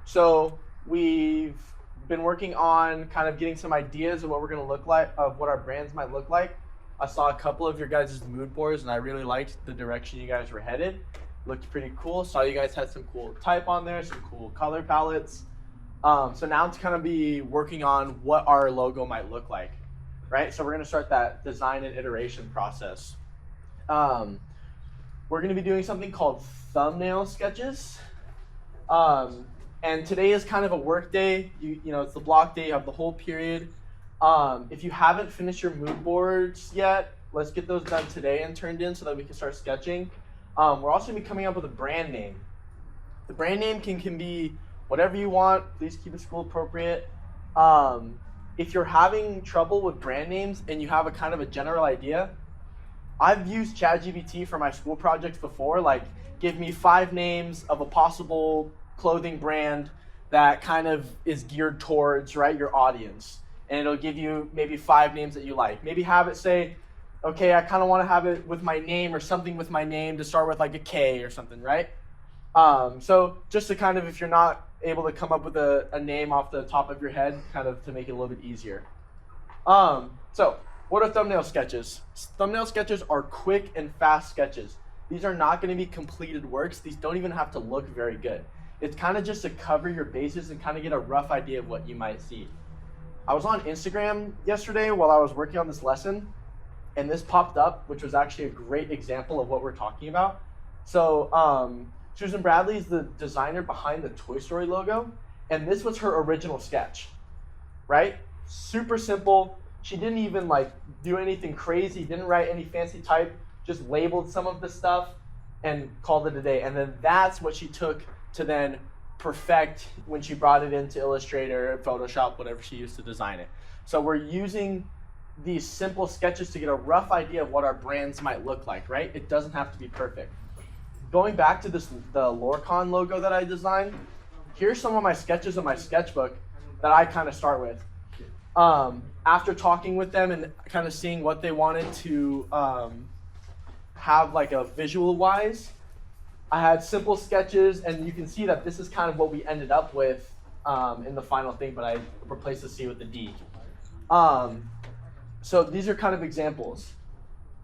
So we've been working on kind of getting some ideas of what we're going to look like, of what our brands might look like. I saw a couple of your guys' mood boards, and I really liked the direction you guys were headed. Looked pretty cool. Saw you guys had some cool type on there, some cool color palettes. So now it's kind of be working on what our logo might look like, right? So we're going to start that design and iteration process. We're going to be doing something called thumbnail sketches. And today is kind of a work day. You know, it's the block day. You have the whole period. If you haven't finished your mood boards yet, let's get those done today and turned in so that we can start sketching. We're also going to be coming up with a brand name. The brand name can be whatever you want. Please keep it school appropriate. If you're having trouble with brand names and you have a kind of a general idea, I've used ChatGPT for my school projects before. Like, give me 5 names of a possible clothing brand that kind of is geared towards, right, your audience. And it'll give you maybe 5 names that you like. Maybe have it say, okay, I kind of want to have it with my name or something with my name to start with like a K or something, right? So just to kind of, if you're not able to come up with a name off the top of your head, kind of to make it a little bit easier. So what are thumbnail sketches? Thumbnail sketches are quick and fast sketches. These are not going to be completed works. These don't even have to look very good. It's kind of just to cover your bases and kind of get a rough idea of what you might see. I was on Instagram yesterday while I was working on this lesson, and this popped up, which was actually a great example of what we're talking about. So Susan Bradley is the designer behind the Toy Story logo, and this was her original sketch, right? Super simple. She didn't even like do anything crazy, didn't write any fancy type, just labeled some of the stuff and called it a day. And then that's what she took to then perfect when she brought it into Illustrator, Photoshop, whatever she used to design it. So we're using these simple sketches to get a rough idea of what our brands might look like, right? It doesn't have to be perfect. Going back to the Lorcon logo that I designed, here's some of my sketches in my sketchbook that I kind of start with. After talking with them and kind of seeing what they wanted to have like a visual wise, I had simple sketches, and you can see that this is kind of what we ended up with in the final thing, but I replaced the C with the D. So these are kind of examples.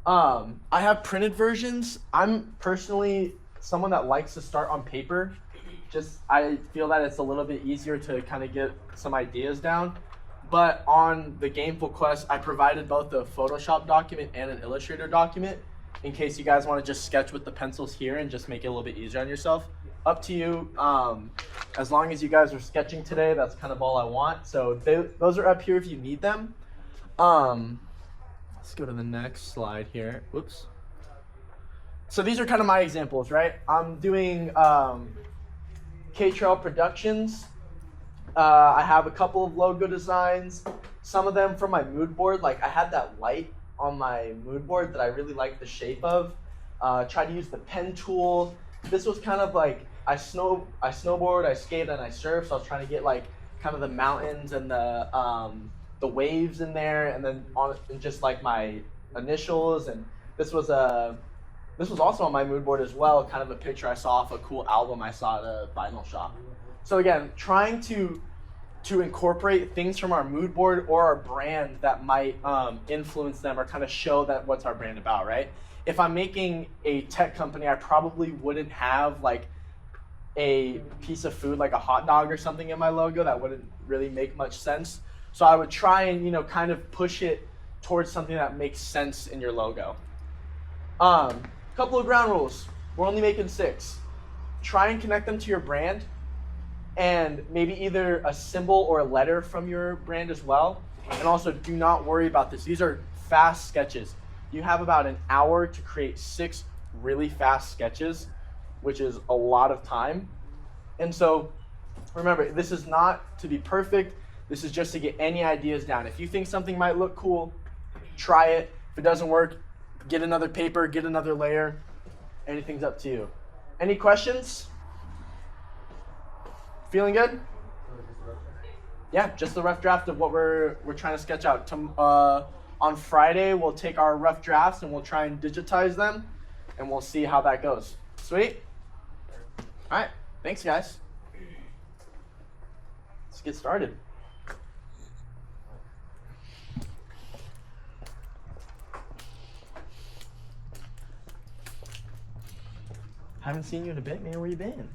I have printed versions. I'm personally someone that likes to start on paper. Just I feel that it's a little bit easier to kind of get some ideas down. But on the Gameful Quest, I provided both a Photoshop document and an Illustrator document in case you guys want to just sketch with the pencils here and just make it a little bit easier on yourself. Up to you. As long as you guys are sketching today, that's kind of all I want. So those are up here if you need them. Let's go to the next slide here. Whoops. So these are kind of my examples, right? I'm doing K-Trail Productions. I have a couple of logo designs. Some of them from my mood board. Like I had that light on my mood board that I really liked the shape of. Tried to use the pen tool. This was kind of like I snowboard, I skate, and I surf. So I was trying to get like kind of the mountains and the waves in there, and then and just like my initials. And this was also on my mood board as well. Kind of a picture I saw off a cool album I saw at a vinyl shop. So again, trying to incorporate things from our mood board or our brand that might influence them or kind of show that what's our brand about, right? If I'm making a tech company, I probably wouldn't have like a piece of food like a hot dog or something in my logo. That wouldn't really make much sense. So I would try and, you know, kind of push it towards something that makes sense in your logo. Couple of ground rules. We're only making 6. Try and connect them to your brand, and maybe either a symbol or a letter from your brand as well. And also do not worry about this. These are fast sketches. You have about an hour to create 6 really fast sketches, which is a lot of time. And so remember, this is not to be perfect. This is just to get any ideas down. If you think something might look cool, try it. If it doesn't work, get another paper, get another layer. Anything's up to you. Any questions? Feeling good? Yeah, just the rough draft of what we're trying to sketch out. On Friday, we'll take our rough drafts and we'll try and digitize them, and we'll see how that goes. Sweet? All right. Thanks, guys. let's get started. Haven't seen you in a bit, man. Where you been?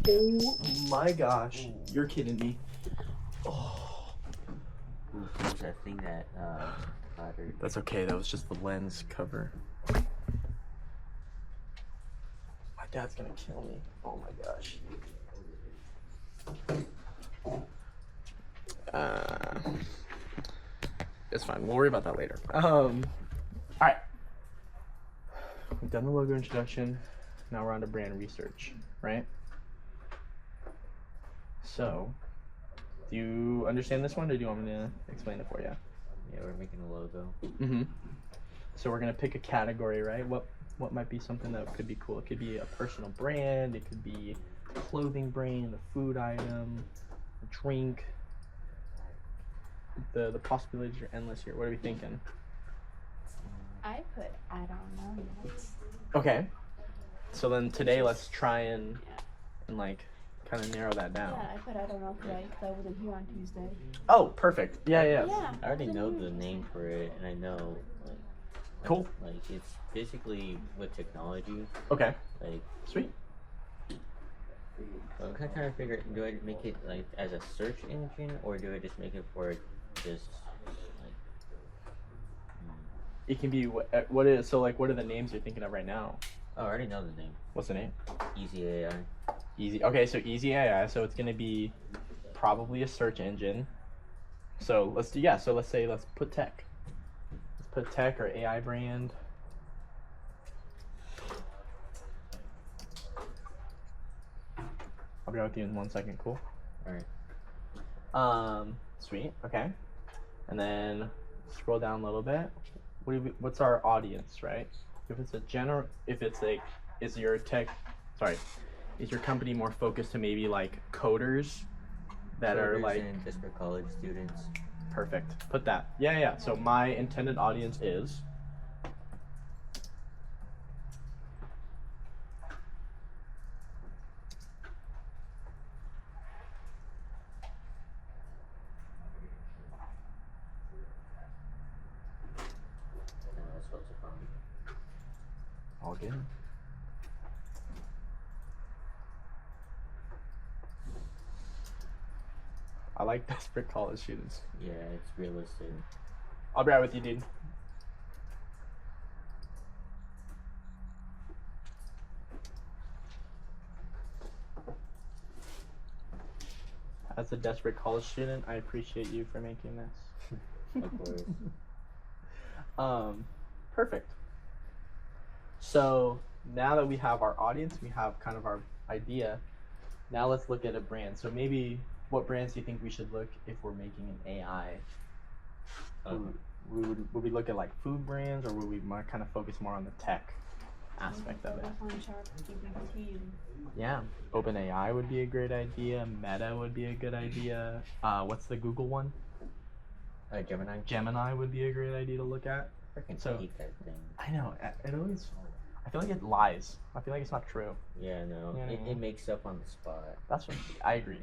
Oh my gosh. You're kidding me. Oh. Oops, I think that clattered. That's okay. That was just the lens cover. My dad's gonna kill me. Oh my gosh. It's fine. We'll worry about that later. All right. We've done the logo introduction. Now we're on to brand research, right? So, do you understand this one, or do you want me to explain it for you? Yeah, we're making a logo. Mm-hmm. So we're gonna pick a category, right? What might be something that could be cool? It could be a personal brand. It could be a clothing brand, a food item, a drink. The possibilities are endless here. What are we thinking? I don't know yet. Okay. So then today, let's try and like kind of narrow that down. Yeah, I don't know today because I wasn't here on Tuesday. Oh, perfect. Yeah. Yeah. I already know the name for it, and I know, like, Cool. Like, it's basically with technology. Okay. Like, Sweet. I'm kind of trying to figure, do I make it like as a search engine, or do I just make it for just like? It can be what is so like. What are the names you're thinking of right now? Oh, I already know the name. What's the name? Easy AI. Easy. Okay, so Easy AI. So it's gonna be probably a search engine. So let's do So let's put tech. Let's put tech or AI brand. I'll be right with you in 1 second. Cool. All right. Sweet. Okay. And then scroll down a little bit. What's our audience, right? If it's is your company more focused to maybe like coders that are like and just for college students. Perfect. Put that. Yeah. So my intended audience is. That's what's a problem. All good. I like this for college students. Yeah, it's realistic. I'll be right with you, dude. As a desperate college student, I appreciate you for making this. Of course. Perfect. So now that we have our audience, we have kind of our idea. Now let's look at a brand. So maybe what brands do you think we should look if we're making an AI? Would we look at like food brands, or would we kind of focus more on the tech aspect of it? Yeah, OpenAI would be a great idea. Meta would be a good idea. What's the Google one? Gemini. Gemini would be a great idea to look at. Freaking So- hate that thing. I know. It always. I feel like it lies. I feel like it's not true. Yeah, no. Yeah, yeah. It makes up on the spot. That's what I agree.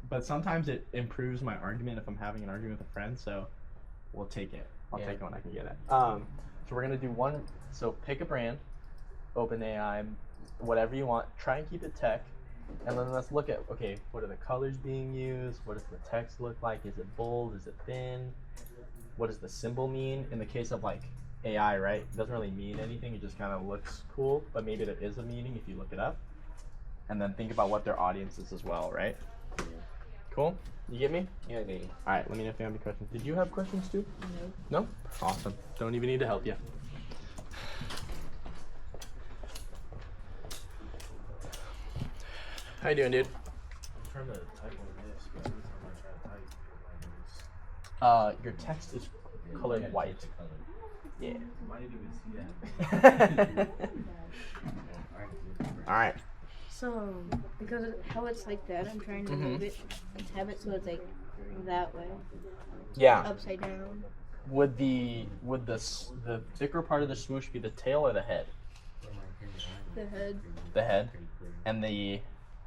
But sometimes it improves my argument if I'm having an argument with a friend. So we'll take it. I'll take it when I can get it. So we're gonna do one. So pick a brand, OpenAI, whatever you want. Try and keep it tech, and then let's look at what are the colors being used? What does the text look like? Is it bold? Is it thin? What does the symbol mean? In the case of like AI, right? It doesn't really mean anything. It just kind of looks cool, but maybe there is a meaning if you look it up. And then think about what their audience is as well, right? Yeah. Cool? You get me? Yeah, okay. All right, let me know if you have any questions. Did you have questions too? No. No? Awesome. Don't even need to help you. How you doing, dude? I'm trying to type on this, but every time I try to type, Your text is colored white. Yeah. I didn't even see that. All right. So, because of how it's like that, I'm trying to move it and have it so it's like that way, Yeah. upside down. Would the thicker part of the swoosh be the tail or the head? The head. The head. And the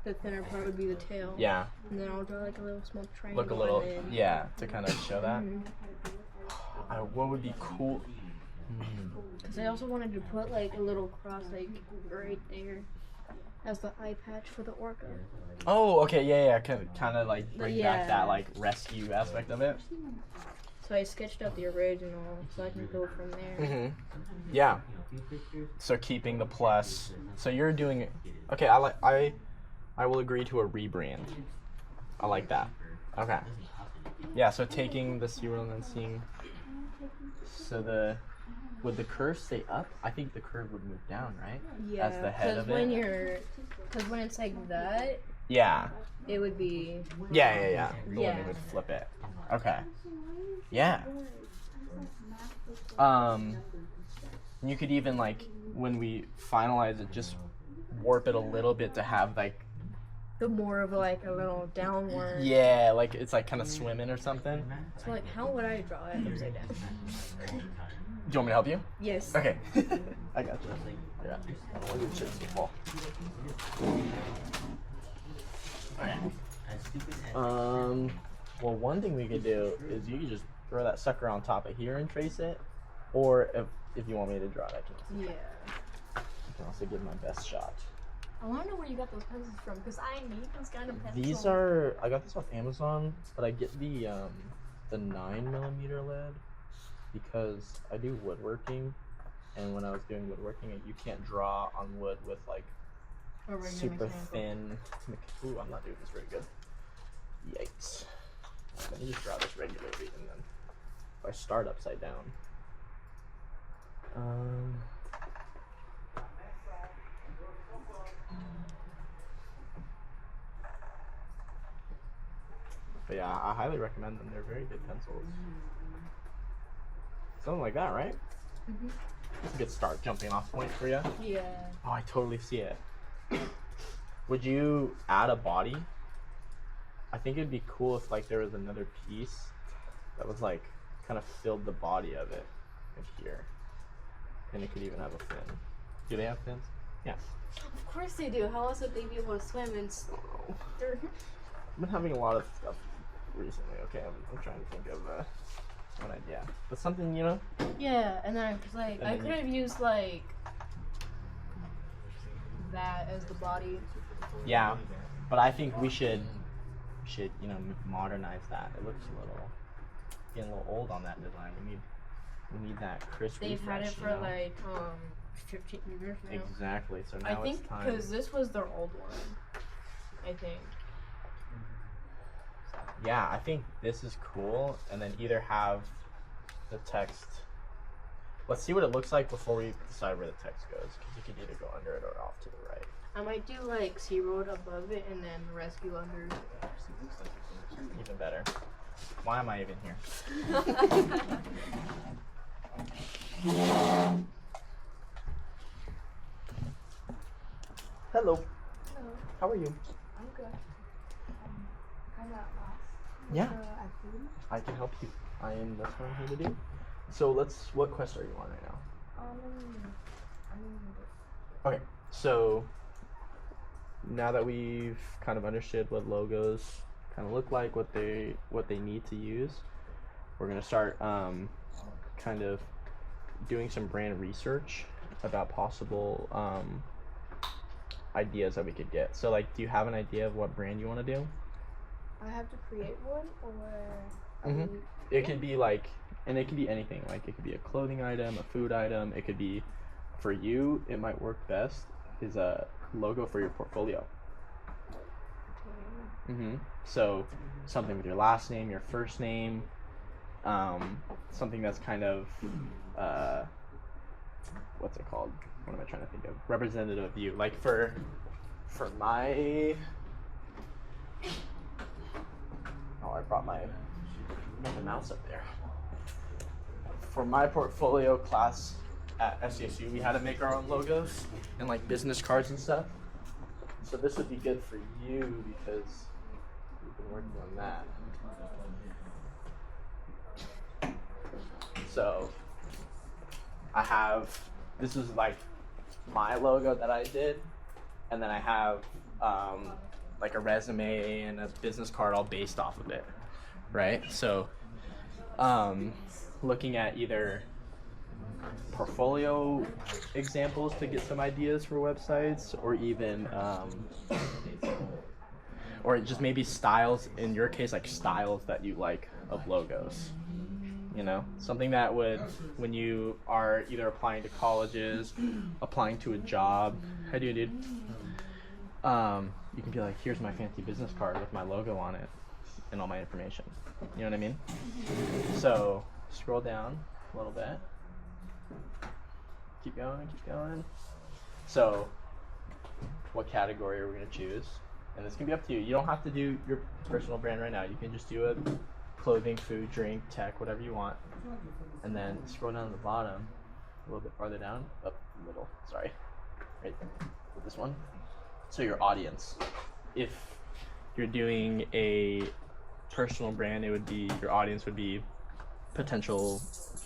the thinner part would be the tail. Yeah. And then I'll draw like a little small triangle. Look a little. and then, Yeah, to kind of show that. Mhm. What would be cool? Cause I also wanted to put like a little cross like right there as the eye patch for the orca. Oh, okay, yeah. Kind of like bring back Yeah. that like rescue aspect of it. So I sketched out the original so I can go from there. Mhm. Yeah. So keeping the plus. So you're doing it. Okay, I will agree to a rebrand. I like that. Okay. Yeah. So taking the SeaWorld and then seeing. So would the curve stay up? I think the curve would move down, right? Yeah. As the head of when it. cause when it's like that, Yeah. it would be. Yeah. The one Yeah. that would flip it. Okay. Yeah. You could even like when we finalize it, just warp it a little bit to have like. The more of like a little downward. Yeah, like it's like kind of swimming or something. So like, how would I draw it upside down? Do you want me to help you? Yes. Okay. I got you. Yeah. Look at shit's fall. Well, one thing we could do is you could just throw that sucker on top of here and trace it, or if you want me to draw it, I can. Yeah. I can also give my best shot. I want to know where you got those pencils from, because I need those kind of pencils. These I got this off Amazon, but I get the 9mm lead because I do woodworking, and when I was doing woodworking, you can't draw on wood with like A regular super mechanical. thin. Ooh, I'm not doing this very good. Yikes. Let me just draw this regularly, and then if I start upside down. But yeah, I highly recommend them. They're very good pencils. Something like that, right? Mhm. That's a good start, jumping off point for you. Yeah. Oh, I totally see it. Would you add a body? I think it'd be cool if like there was another piece that was like kind of filled the body of it, like here, and it could even have a fin. Do they have fins? Yeah. Of course they do. How else would they be able to swim in dirt? I've been having a lot of stuff recently. Okay, I'm trying to think of one idea, but something Yeah, and then I was like, And I then could have used like that as the body. Yeah, but I think we should modernize that. It looks getting a little old on that design. We need that crisp They've had refresh, it for like 15 years now. Exactly. So I now think it's time. because this was their old one. I think. Yeah, I think this is cool, and then either have the text. Let's see what it looks like before we decide where the text goes, because you could either go under it or off to the right. I might do like SeaWorld above it and then Rescue under. Even better. Why am I even here? Hello. Hello, How are you? I'm good. Kind of lost. Yeah. Activity. I can help you. That's what I'm here to do. So what quest are you on right now? Okay, so now that we've kind of understood what logos kind of look like, what they need to use, we're gonna start kind of doing some brand research about possible ideas that we could get. So like, do you have an idea of what brand you want to do? I have to create one, or Mhm. It could be like, and it could be anything. Like it could be a clothing item, a food item. It could be, for you, it might work best is a logo for your portfolio. So something with your last name, your first name, something that's kind of what's it called? What am I trying to think of? Representative of you. Like for my I brought my mouse up there. For my portfolio class at SCSU, we had to make our own logos and like business cards and stuff. So this would be good for you because you've been working on that. So this is like my logo that I did, and then I have like a resume and a business card all based off of it, right? So looking at either portfolio examples to get some ideas for websites, or even or just maybe styles, in your case, like styles that you like of logos, you know, something that would, when you are either applying to colleges, applying to a job, how do you, dude? You can be like, here's my fancy business card with my logo on it and all my information, you know what I mean? So scroll down a little bit, keep going. So what category are we going to choose? And this can be up to you. You don't have to do your personal brand right now. You can just do it clothing, food, drink, tech, whatever you want. And then scroll down to the bottom, a little bit farther down, up middle, sorry, right there, this one. So your audience. If you're doing a personal brand, it would be, your audience would be potential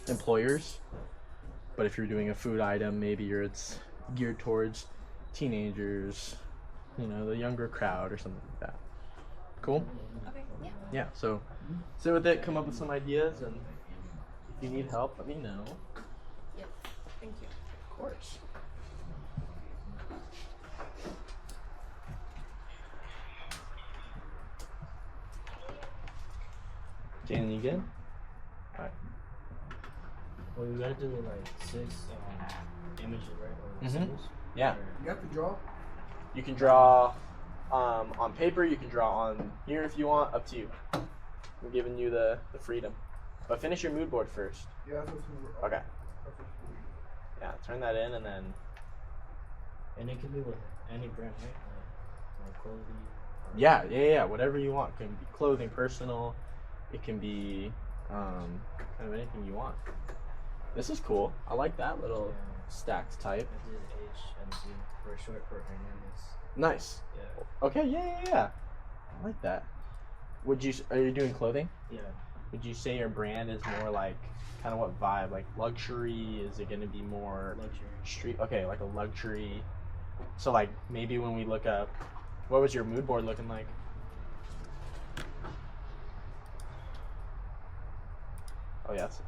employers. But if you're doing a food item, maybe it's geared towards teenagers, you know, the younger crowd or something like that. Cool? Okay, yeah. Yeah, so sit with it, come up with some ideas, and if you need help, let me know. Yep. Thank you. Of course. Jaden, you good? Alright. Well, we gotta do like 6 images, right? Or Mhm. symbols? Yeah. You have to draw. You can draw on paper, you can draw on here if you want, up to you. I'm giving you the freedom. But finish your mood board first. Yeah, that's what's Okay. Yeah, turn that in and then, And it can be with any brand, right? Like clothing. or- yeah, whatever you want. It can be clothing, personal, it can be kind of anything you want. This is cool. I like that little stacked type. I did H and Z for short for hernandez. Nice. Yeah. Okay, yeah. I like that. Are you doing clothing? Yeah. Would you say your brand is more like, kind of what vibe? Like luxury? Is it going to be more Luxury. street? Okay, like a luxury. So like maybe when we look up, what was your mood board looking like? Oh yes.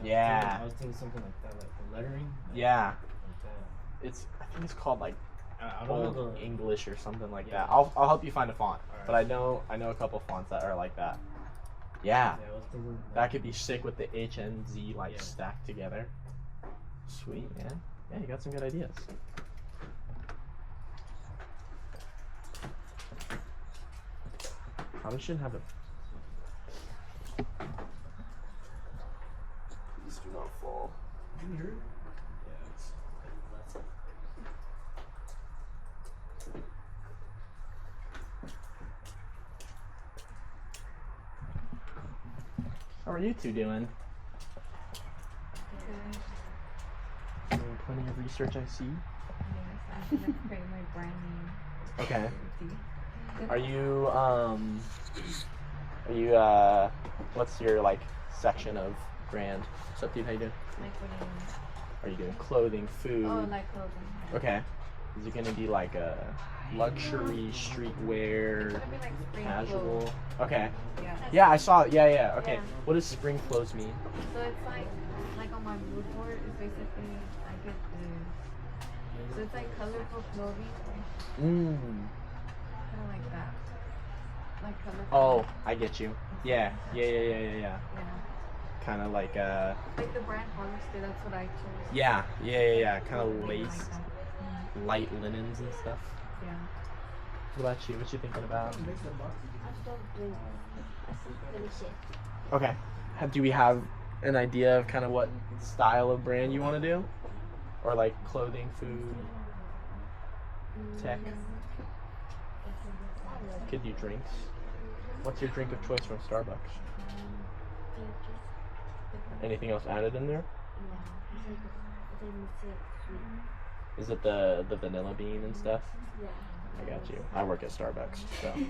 Yeah. I was thinking something like that, like the lettering. Yeah. Like that. I think it's called like I don't know Old the English or something like Yeah. that. I'll help you find a font. Alright. But I know a couple fonts that are like that. Yeah. Yeah, I was thinking That could be sick with the H and Z like Yeah. stacked together. Sweet, man. Yeah, you got some good ideas. Probably shouldn't have it. Please do not fall. Can you hear it? How are you two doing? Doing plenty of research, I see. Yes, I'm gonna create my brand name. Okay. See? Are you what's your like section of brand? What's up, dude? How you doing? Like what do you mean? Are you doing clothing, food? Oh, like clothing. Okay. Is it gonna be like a luxury streetwear, It's gonna be like spring casual? clothes. Okay. Yeah. Yeah, I saw it. Yeah. Okay. Yeah. What does spring clothes mean? So it's like on my mood board, it's basically I get the. So it's like colorful clothing, Mm. kind of like that. Like colorful. Oh, I get you. Yeah. Yeah. Kind of like Like the brand Hollister, that's what I chose. yeah. Kind of Clothing lace, like that. light linens and stuff. Yeah. What about you? What you thinking about? I'm still doing. I still finish it. Okay. Do we have an idea of kind of what style of brand you want to do? Or like clothing, food, tech? Could do drinks. What's your drink of choice from Starbucks? Anything else added in there? Is it the vanilla bean and stuff? Yeah. I got you. I work at Starbucks, so.